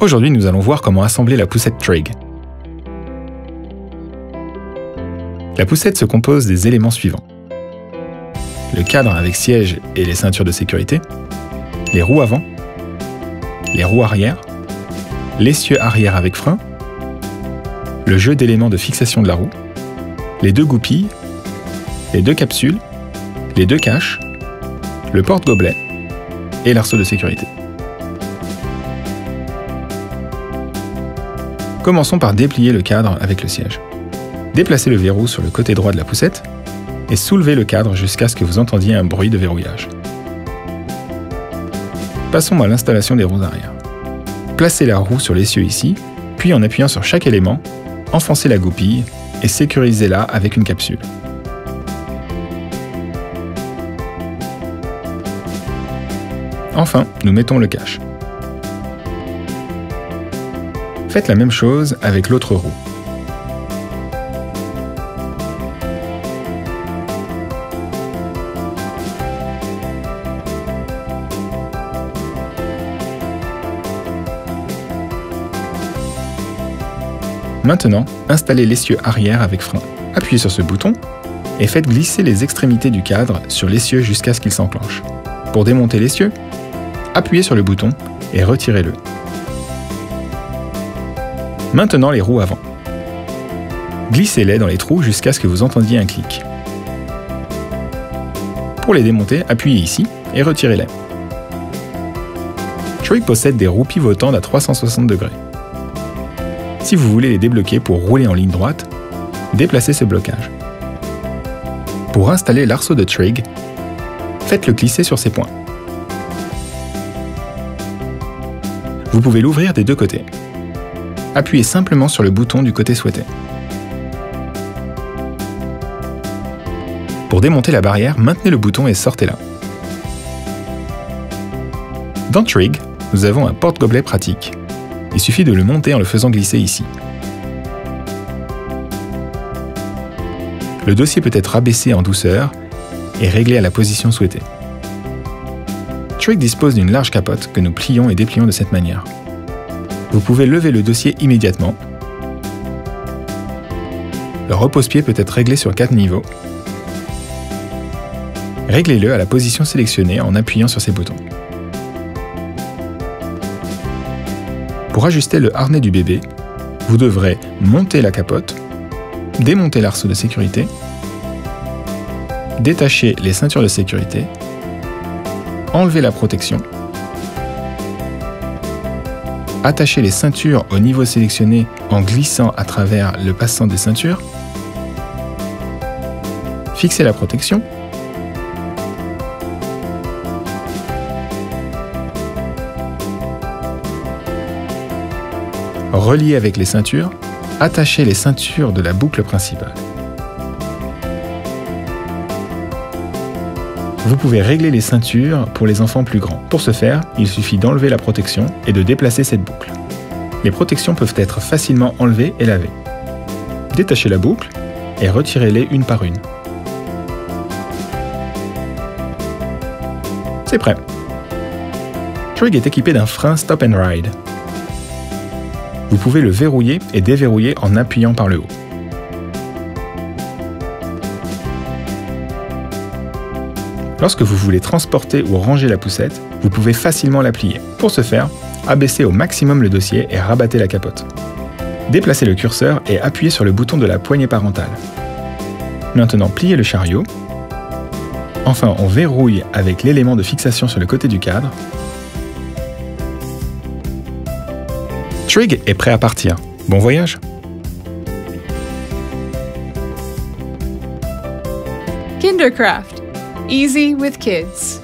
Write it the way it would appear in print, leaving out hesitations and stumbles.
Aujourd'hui, nous allons voir comment assembler la poussette Trig. La poussette se compose des éléments suivants. Le cadre avec siège et les ceintures de sécurité, les roues avant, les roues arrière, l'essieu arrière avec frein, le jeu d'éléments de fixation de la roue, les deux goupilles, les deux capsules, les deux caches, le porte-gobelet et l'arceau de sécurité. Commençons par déplier le cadre avec le siège. Déplacez le verrou sur le côté droit de la poussette et soulevez le cadre jusqu'à ce que vous entendiez un bruit de verrouillage. Passons à l'installation des roues arrière. Placez la roue sur l'essieu ici, puis en appuyant sur chaque élément, enfoncez la goupille et sécurisez-la avec une capsule. Enfin, nous mettons le cache. Faites la même chose avec l'autre roue. Maintenant, installez l'essieu arrière avec frein. Appuyez sur ce bouton et faites glisser les extrémités du cadre sur l'essieu jusqu'à ce qu'il s'enclenche. Pour démonter l'essieu, appuyez sur le bouton et retirez-le. Maintenant les roues avant. Glissez-les dans les trous jusqu'à ce que vous entendiez un clic. Pour les démonter, appuyez ici et retirez-les. Trig possède des roues pivotantes à 360 degrés. Si vous voulez les débloquer pour rouler en ligne droite, déplacez ce blocage. Pour installer l'arceau de Trig, faites-le glisser sur ces points. Vous pouvez l'ouvrir des deux côtés. Appuyez simplement sur le bouton du côté souhaité. Pour démonter la barrière, maintenez le bouton et sortez-la. Dans Trig, nous avons un porte-gobelet pratique. Il suffit de le monter en le faisant glisser ici. Le dossier peut être abaissé en douceur et réglé à la position souhaitée. Trig dispose d'une large capote que nous plions et déplions de cette manière. Vous pouvez lever le dossier immédiatement. Le repose-pied peut être réglé sur 4 niveaux. Réglez-le à la position sélectionnée en appuyant sur ces boutons. Pour ajuster le harnais du bébé, vous devrez monter la capote, démonter l'arceau de sécurité, détacher les ceintures de sécurité, enlever la protection, attacher les ceintures au niveau sélectionné en glissant à travers le passant des ceintures, fixer la protection, relier avec les ceintures, attacher les ceintures de la boucle principale. Vous pouvez régler les ceintures pour les enfants plus grands. Pour ce faire, il suffit d'enlever la protection et de déplacer cette boucle. Les protections peuvent être facilement enlevées et lavées. Détachez la boucle et retirez-les une par une. C'est prêt. Trig est équipé d'un frein Stop and Ride. Vous pouvez le verrouiller et déverrouiller en appuyant par le haut. Lorsque vous voulez transporter ou ranger la poussette, vous pouvez facilement la plier. Pour ce faire, abaissez au maximum le dossier et rabattez la capote. Déplacez le curseur et appuyez sur le bouton de la poignée parentale. Maintenant, pliez le chariot. Enfin, on verrouille avec l'élément de fixation sur le côté du cadre. Trig est prêt à partir. Bon voyage! Kindercraft. Easy with kids.